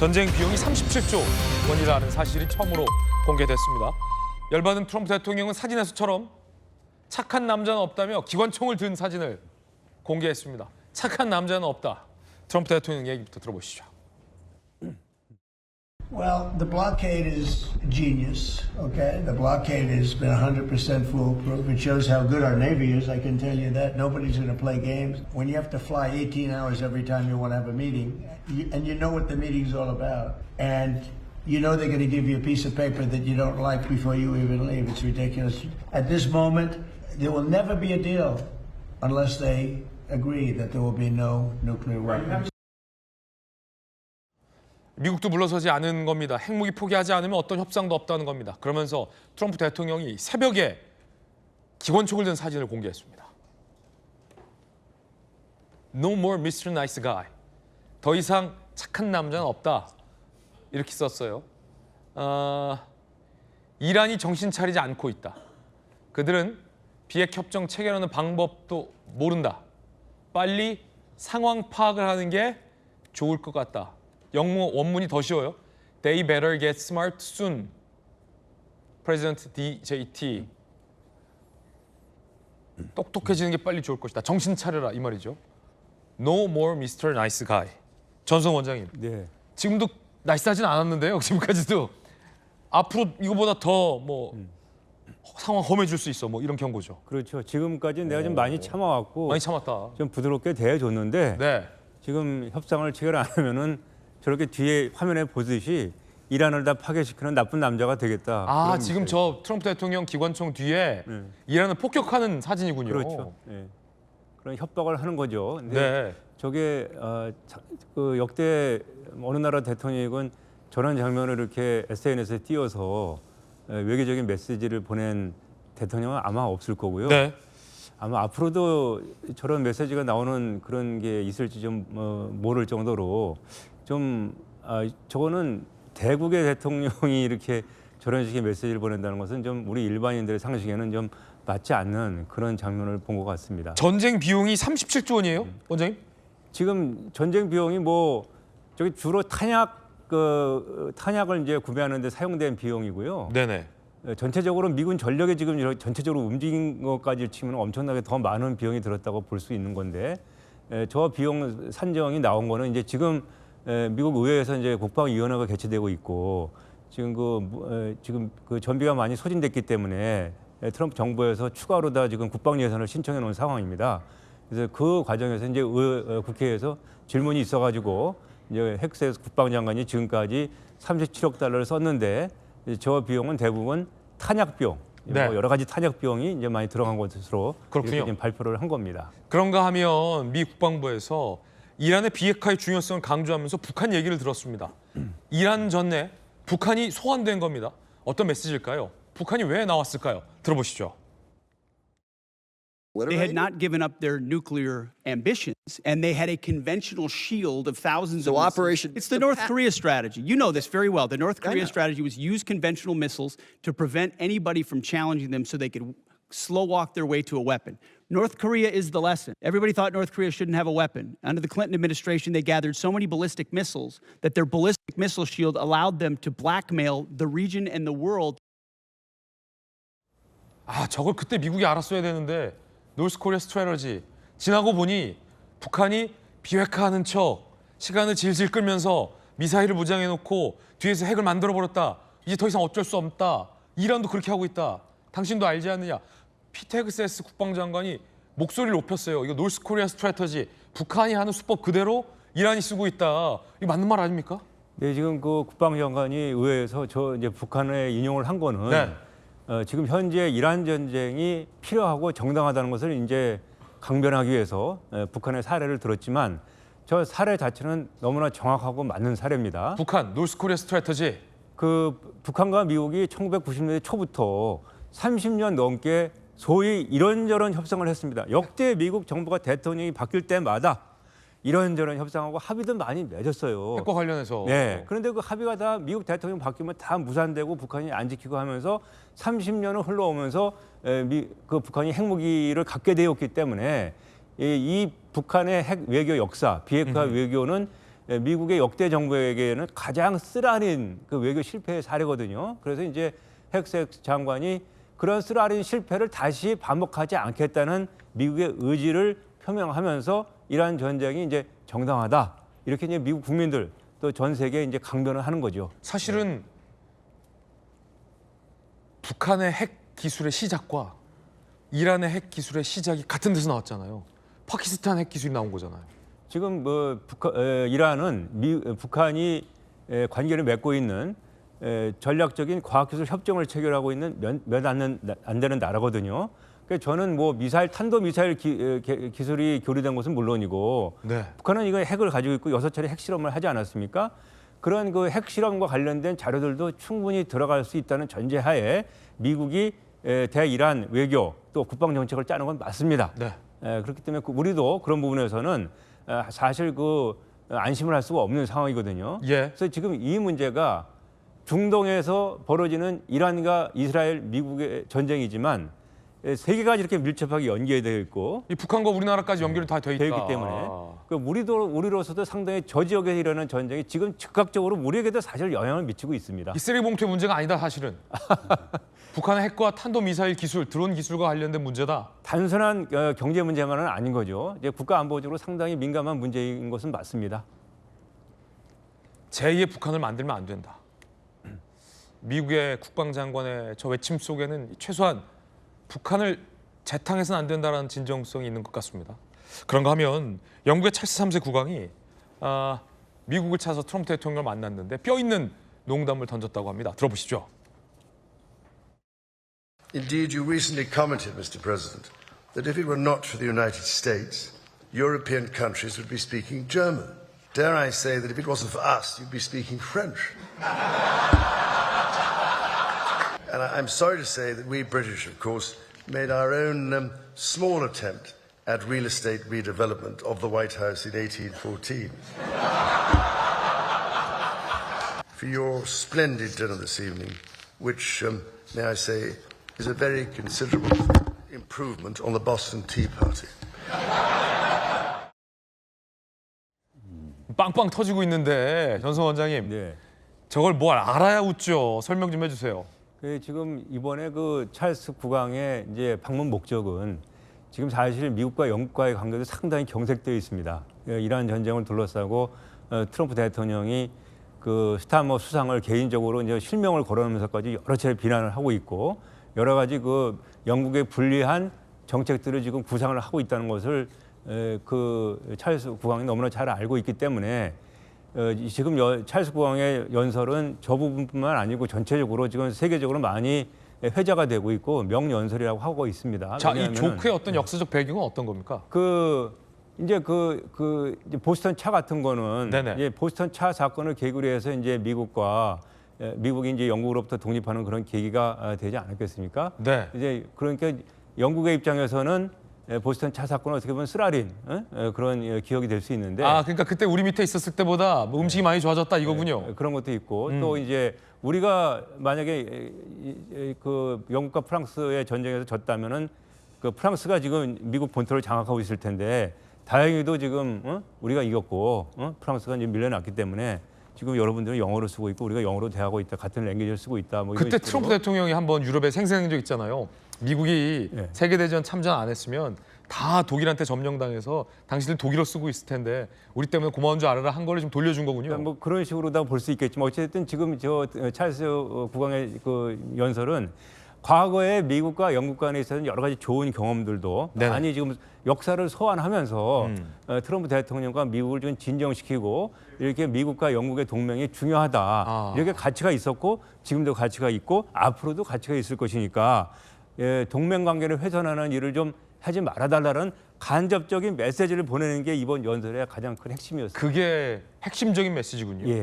전쟁 비용이 37조 원이라는 사실이 처음으로 공개됐습니다. 열받은 트럼프 대통령은 사진에서처럼 착한 남자는 없다며 기관총을 든 사진을 공개했습니다. 착한 남자는 없다. 트럼프 대통령 얘기부터 들어보시죠. Well, the blockade is genius, okay? The blockade has been 100% foolproof. It shows how good our Navy is, I can tell you that. Nobody's going to play games. When you have to fly 18 hours every time you want to have a meeting, and you know what the meeting's all about, and you know they're going to give you a piece of paper that you don't like before you even leave. It's ridiculous. At this moment, there will never be a deal unless they agree that there will be no nuclear weapons. 미국도 물러서지 않은 겁니다. 핵무기 포기하지 않으면 어떤 협상도 없다는 겁니다. 그러면서 트럼프 대통령이 새벽에 기관총을 든 사진을 공개했습니다. No more Mr. Nice Guy. 더 이상 착한 남자는 없다. 이렇게 썼어요. 이란이 정신 차리지 않고 있다. 그들은 비핵 협정 체결하는 방법도 모른다. 빨리 상황 파악을 하는 게 좋을 것 같다. 영문 원문이 더 쉬워요. They better get smart soon. President DJT. 똑똑해지는 게 빨리 좋을 것이다. 정신 차려라 이 말이죠. No more Mr. Nice Guy. 전성 원장님. 네. 지금도 나이스하진 않았는데요. 지금까지도 앞으로 이거보다 더 뭐 상황 험해질 수 있어. 뭐 이런 경고죠. 그렇죠. 지금까지 내가 좀 많이 참아왔고 많이 참았다. 좀 부드럽게 대해줬는데 네. 지금 협상을 체결 안 하면은 저렇게 뒤에 화면에 보듯이 이란을 다 파괴시키는 나쁜 남자가 되겠다. 아 지금 저 트럼프 대통령 기관총 뒤에 이란을 폭격하는 사진이군요. 그렇죠. 네. 그런 협박을 하는 거죠. 근데 네. 저게 그 역대 어느 나라 대통령이건 저런 장면을 이렇게 SNS에 띄워서 외교적인 메시지를 보낸 대통령은 아마 없을 거고요. 네. 아마 앞으로도 저런 메시지가 나오는 그런 게 있을지 좀 모를 정도로 좀 저거는 대국의 대통령이 이렇게 저런 식의 메시지를 보낸다는 것은 좀 우리 일반인들의 상식에는 좀 맞지 않는 그런 장면을 본 것 같습니다. 전쟁 비용이 37조 원이에요, 원장님? 지금 전쟁 비용이 뭐 저기 주로 탄약을 이제 구매하는 데 사용된 비용이고요. 네네. 전체적으로 미군 전력이 지금 전체적으로 움직인 것까지 치면 엄청나게 더 많은 비용이 들었다고 볼 수 있는 건데 저 비용 산정이 나온 거는 이제 지금 미국 의회에서 이제 국방위원회가 개최되고 있고 지금 그 전비가 많이 소진됐기 때문에 트럼프 정부에서 추가로 다 지금 국방 예산을 신청해 놓은 상황입니다. 그래서 그 과정에서 이제 국회에서 질문이 있어가지고 이제 헥스 국방장관이 지금까지 37억 달러를 썼는데 저 비용은 대부분 탄약 비용, 네. 뭐 여러 가지 탄약 비용이 이제 많이 들어간 것으로 그렇군요. 이렇게 지금 발표를 한 겁니다. 그런가 하면 미 국방부에서 이란의 비핵화의 중요성을 강조하면서 북한 얘기를 들었습니다. 이란 전에 북한이 소환된 겁니다. 어떤 메시지일까요? 북한이 왜 나왔을까요? 들어보시죠. They had not given up their nuclear ambitions, and they had a conventional shield of thousands of missiles. Operation- It's the North Korea strategy. You know this very well. The North Korea strategy was use conventional missiles to prevent anybody from challenging them so they could slow walk their way to a weapon. North Korea is the lesson. Everybody thought North Korea shouldn't have a weapon. Under the Clinton administration, they gathered so many ballistic missiles that their ballistic missile shield allowed them to blackmail the region and the world. 아, 저걸 그때 미국이 알았어야 되는데 노스 코리아 스트래터지. 지나고 보니 북한이 비핵화하는 척 시간을 질질 끌면서 미사일을 무장해놓고 뒤에서 핵을 만들어버렸다. 이제 더 이상 어쩔 수 없다. 이란도 그렇게 하고 있다. 당신도 알지 않느냐. 피터 헤그세스 국방장관이 목소리를 높였어요. 이거 노스 코리아 스트래터지. 북한이 하는 수법 그대로 이란이 쓰고 있다. 이거 맞는 말 아닙니까? 네, 지금 그 국방장관이 의회에서 저 이제 북한에 인용을 한 거는 네. 지금 현재 이란 전쟁이 필요하고 정당하다는 것을 이제 강변하기 위해서 북한의 사례를 들었지만 저 사례 자체는 너무나 정확하고 맞는 사례입니다. 북한 노스 코리아 스트래터지. 그 북한과 미국이 1990년대 초부터 30년 넘게 소위 이런저런 협상을 했습니다. 역대 미국 정부가 대통령이 바뀔 때마다 이런저런 협상하고 합의도 많이 맺었어요. 핵과 관련해서. 네. 그런데 그 합의가 다 미국 대통령 바뀌면 다 무산되고 북한이 안 지키고 하면서 30년을 흘러오면서 그 북한이 핵무기를 갖게 되었기 때문에 이 북한의 핵 외교 역사, 비핵화 외교는 미국의 역대 정부에게는 가장 쓰라린 그 외교 실패의 사례거든요. 그래서 이제 헥스 장관이 그런 쓰라린 실패를 다시 반복하지 않겠다는 미국의 의지를 표명하면서 이러한 전쟁이 이제 정당하다. 이렇게 이제 미국 국민들 또 전 세계에 이제 강변을 하는 거죠. 사실은 북한의 핵 기술의 시작과 이란의 핵 기술의 시작이 같은 데서 나왔잖아요. 파키스탄 핵 기술이 나온 거잖아요. 지금 뭐 이란은 북한이 관계를 맺고 있는 전략적인 과학기술 협정을 체결하고 있는 몇 안 되는 나라거든요. 그래서 저는 뭐 탄도 미사일 기술이 교류된 것은 물론이고 네. 북한은 이거 핵을 가지고 있고 6차례 핵실험을 하지 않았습니까? 그런 그 핵실험과 관련된 자료들도 충분히 들어갈 수 있다는 전제하에 미국이 대이란 외교 또 국방 정책을 짜는 건 맞습니다. 네. 그렇기 때문에 우리도 그런 부분에서는 사실 안심을 할 수가 없는 상황이거든요. 예. 그래서 지금 이 문제가 중동에서 벌어지는 이란과 이스라엘, 미국의 전쟁이지만 세계가 이렇게 밀접하게 연계되어 있고 이 북한과 우리나라까지 연결이 다 돼 있다. 되어 있기 때문에 우리로서도 상당히 저 지역에 일어나는 전쟁이 지금 즉각적으로 우리에게도 사실 영향을 미치고 있습니다. 이 쓰레기 봉투의 문제가 아니다 사실은. 북한의 핵과 탄도 미사일 기술, 드론 기술과 관련된 문제다. 단순한 경제 문제만은 아닌 거죠. 이제 국가 안보적으로 상당히 민감한 문제인 것은 맞습니다. 제2의 북한을 만들면 안 된다. 미국의 국방장관의 저 외침 속에는 최소한 북한을 재탕해서는 안 된다는 진정성이 있는 것 같습니다. 그런가 하면 영국의 찰스 3세 국왕이 미국을 찾아서 트럼프 대통령을 만났는데 뼈 있는 농담을 던졌다고 합니다. 들어보시죠. Indeed, you recently commented, Mr. President, that if it were not for the United States, European countries would be speaking German. Dare I say that if it wasn't for us, you'd be speaking French. And I'm sorry to say that we British, of course, made our own small attempt at real estate redevelopment of the White House in 1814. For your splendid dinner this evening, which, may I say, is a very considerable improvement on the Boston Tea Party. 빵빵 터지고 있는데 전성 원장님, 네. 저걸 뭘 알아야 웃죠. 설명 좀 해주세요. 지금 이번에 그 찰스 국왕의 이제 방문 목적은 지금 사실 미국과 영국과의 관계도 상당히 경색되어 있습니다. 이란 전쟁을 둘러싸고 트럼프 대통령이 그 스타머 수상을 개인적으로 이제 실명을 거론하면서까지 여러 차례 비난을 하고 있고 여러 가지 그 영국의 불리한 정책들을 지금 구상을 하고 있다는 것을 그 찰스 국왕이 너무나 잘 알고 있기 때문에 지금 찰스 국왕의 연설은 저 부분뿐만 아니고 전체적으로 지금 세계적으로 많이 회자가 되고 있고 명연설이라고 하고 있습니다. 자, 이 조크의 어떤 역사적 배경은 어떤 겁니까? 이제 이제 보스턴 차 같은 거는 네네. 이제 보스턴 차 사건을 계기로 해서 이제 미국이 이제 영국으로부터 독립하는 그런 계기가 되지 않았겠습니까? 네. 이제 그러니까 영국의 입장에서는 보스턴 차 사건은 어떻게 보면 쓰라린 그런 기억이 될 수 있는데 그러니까 그때 우리 밑에 있었을 때보다 뭐 음식이 많이 좋아졌다 이거군요. 그런 것도 있고 또 이제 우리가 만약에 그 영국과 프랑스의 전쟁에서 졌다면은 그 프랑스가 지금 미국 본토를 장악하고 있을 텐데 다행히도 지금 우리가 이겼고 프랑스가 이제 밀려났기 때문에 지금 여러분들은 영어로 쓰고 있고 우리가 영어로 대하고 있다, 같은 랭귀지를 쓰고 있다. 뭐 그때 이런 식으로. 트럼프 대통령이 한번 유럽에 생생한 적 있잖아요. 미국이 세계대전 참전 안 했으면 다 독일한테 점령당해서 당신들 독일어 쓰고 있을 텐데 우리 때문에 고마운 줄 알아라 한 거를 좀 돌려준 거군요. 그러니까 뭐 그런 식으로 다 볼 수 있겠지만 어쨌든 지금 저 찰스 국왕의 그 연설은 과거에 미국과 영국 간에 있었던 여러 가지 좋은 경험들도 네네. 많이 지금 역사를 소환하면서 트럼프 대통령과 미국을 좀 진정시키고 이렇게 미국과 영국의 동맹이 중요하다. 이렇게 가치가 있었고 지금도 가치가 있고 앞으로도 가치가 있을 것이니까 동맹 관계를 훼손하는 일을 좀 하지 말아달라는 간접적인 메시지를 보내는 게 이번 연설의 가장 큰 핵심이었습니다. 그게 핵심적인 메시지군요. 예.